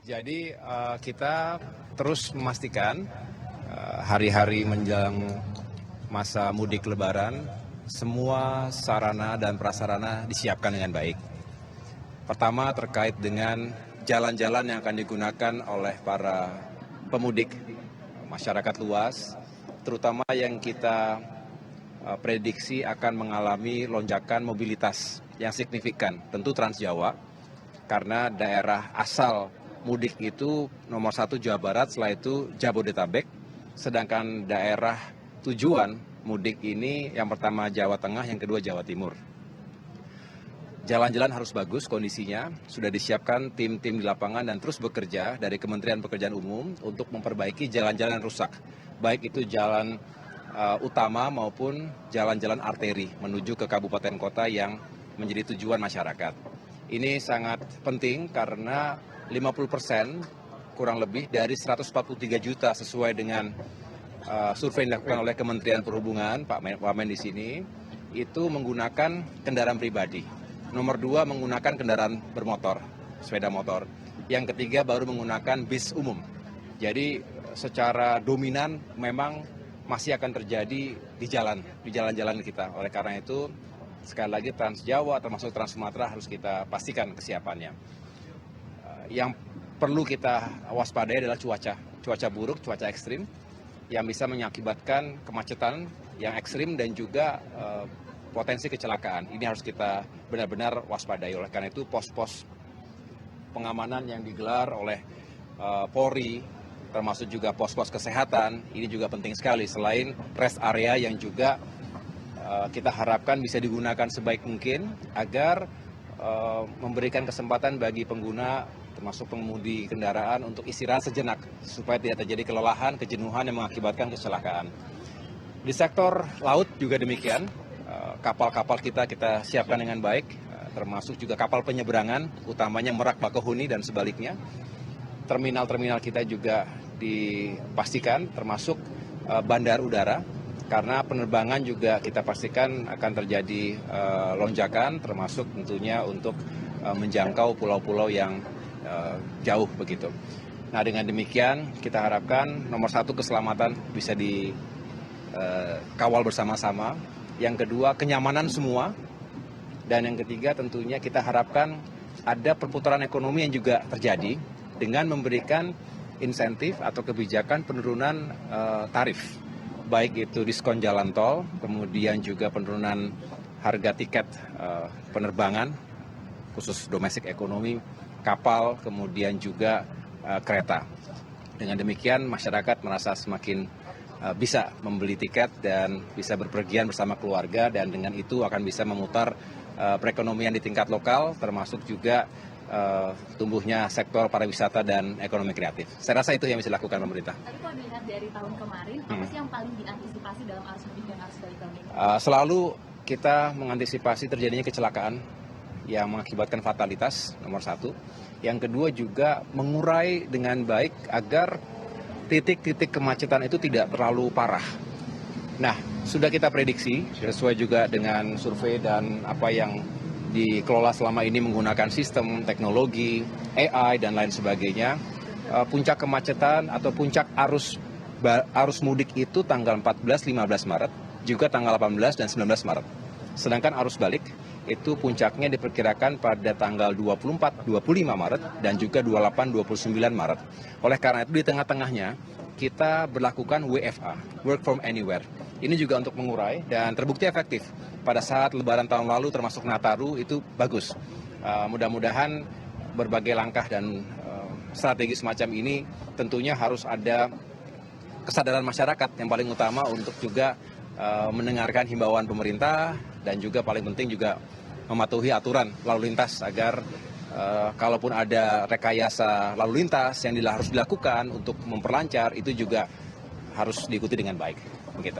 Jadi kita terus memastikan hari-hari menjelang masa mudik Lebaran, semua sarana dan prasarana disiapkan dengan baik. Pertama terkait dengan jalan-jalan yang akan digunakan oleh para pemudik, masyarakat luas, terutama yang kita prediksi akan mengalami lonjakan mobilitas yang signifikan, tentu Trans Jawa, karena daerah asal mudik itu nomor 1 Jawa Barat, setelah itu Jabodetabek, sedangkan daerah tujuan mudik ini yang pertama Jawa Tengah, yang kedua Jawa Timur. Jalan-jalan harus bagus kondisinya, sudah disiapkan tim-tim di lapangan dan terus bekerja dari Kementerian Pekerjaan Umum untuk memperbaiki jalan-jalan rusak, baik itu jalan utama maupun jalan-jalan arteri menuju ke kabupaten kota yang menjadi tujuan masyarakat. Ini sangat penting karena 50% kurang lebih dari 143 juta sesuai dengan survei yang dilakukan oleh Kementerian Perhubungan, Pak Wamen di sini, itu menggunakan kendaraan pribadi. Nomor 2 menggunakan kendaraan bermotor, sepeda motor. Yang ketiga baru menggunakan bis umum. Jadi secara dominan memang masih akan terjadi di jalan-jalan kita. Oleh karena itu, sekali lagi Trans Jawa termasuk Trans Sumatera harus kita pastikan kesiapannya. Yang perlu kita waspadai adalah cuaca buruk, cuaca ekstrim yang bisa mengakibatkan kemacetan yang ekstrim dan juga potensi kecelakaan. Ini harus kita benar-benar waspadai. Oleh karena itu pos-pos pengamanan yang digelar oleh Polri, termasuk juga pos-pos kesehatan, ini juga penting sekali. Selain rest area yang juga kita harapkan bisa digunakan sebaik mungkin agar memberikan kesempatan bagi pengguna termasuk pengemudi kendaraan untuk istirahat sejenak supaya tidak terjadi kelelahan, kejenuhan yang mengakibatkan kecelakaan. Di sektor laut juga demikian, kapal-kapal kita siapkan dengan baik, termasuk juga kapal penyeberangan, utamanya Merak Bakauheni dan sebaliknya. Terminal-terminal kita juga dipastikan, termasuk bandar udara, karena penerbangan juga kita pastikan akan terjadi lonjakan, termasuk tentunya untuk menjangkau pulau-pulau yang jauh begitu. Nah, dengan demikian kita harapkan nomor 1 keselamatan bisa dikawal bersama-sama, yang kedua kenyamanan semua, dan yang ketiga tentunya kita harapkan ada perputaran ekonomi yang juga terjadi dengan memberikan insentif atau kebijakan penurunan tarif, baik itu diskon jalan tol, kemudian juga penurunan harga tiket penerbangan khusus domestik ekonomi, kapal, kemudian juga kereta. Dengan demikian masyarakat merasa semakin bisa membeli tiket dan bisa berpergian bersama keluarga, dan dengan itu akan bisa memutar perekonomian di tingkat lokal, termasuk juga tumbuhnya sektor pariwisata dan ekonomi kreatif. Saya rasa itu yang bisa dilakukan pemerintah. Tapi kalau dilihat dari tahun kemarin, apa sih yang paling diantisipasi dalam arus mudik dan arus balik tahun ini? Selalu kita mengantisipasi terjadinya kecelakaan yang mengakibatkan fatalitas, nomor 1. Yang kedua juga mengurai dengan baik agar titik-titik kemacetan itu tidak terlalu parah. Nah, sudah kita prediksi sesuai juga dengan survei dan apa yang dikelola selama ini menggunakan sistem teknologi, AI, dan lain sebagainya. Puncak kemacetan atau puncak arus mudik itu tanggal 14-15 Maret, juga tanggal 18 dan 19 Maret. Sedangkan arus balik itu puncaknya diperkirakan pada tanggal 24-25 Maret dan juga 28-29 Maret. Oleh karena itu di tengah-tengahnya kita berlakukan WFA, Work from Anywhere. Ini juga untuk mengurai dan terbukti efektif. Pada saat Lebaran tahun lalu termasuk Nataru itu bagus. Mudah-mudahan berbagai langkah dan strategi semacam ini tentunya harus ada kesadaran masyarakat yang paling utama untuk juga mendengarkan himbauan pemerintah dan juga paling penting juga mematuhi aturan lalu lintas agar kalaupun ada rekayasa lalu lintas yang harus dilakukan untuk memperlancar itu juga harus diikuti dengan baik. Begitu.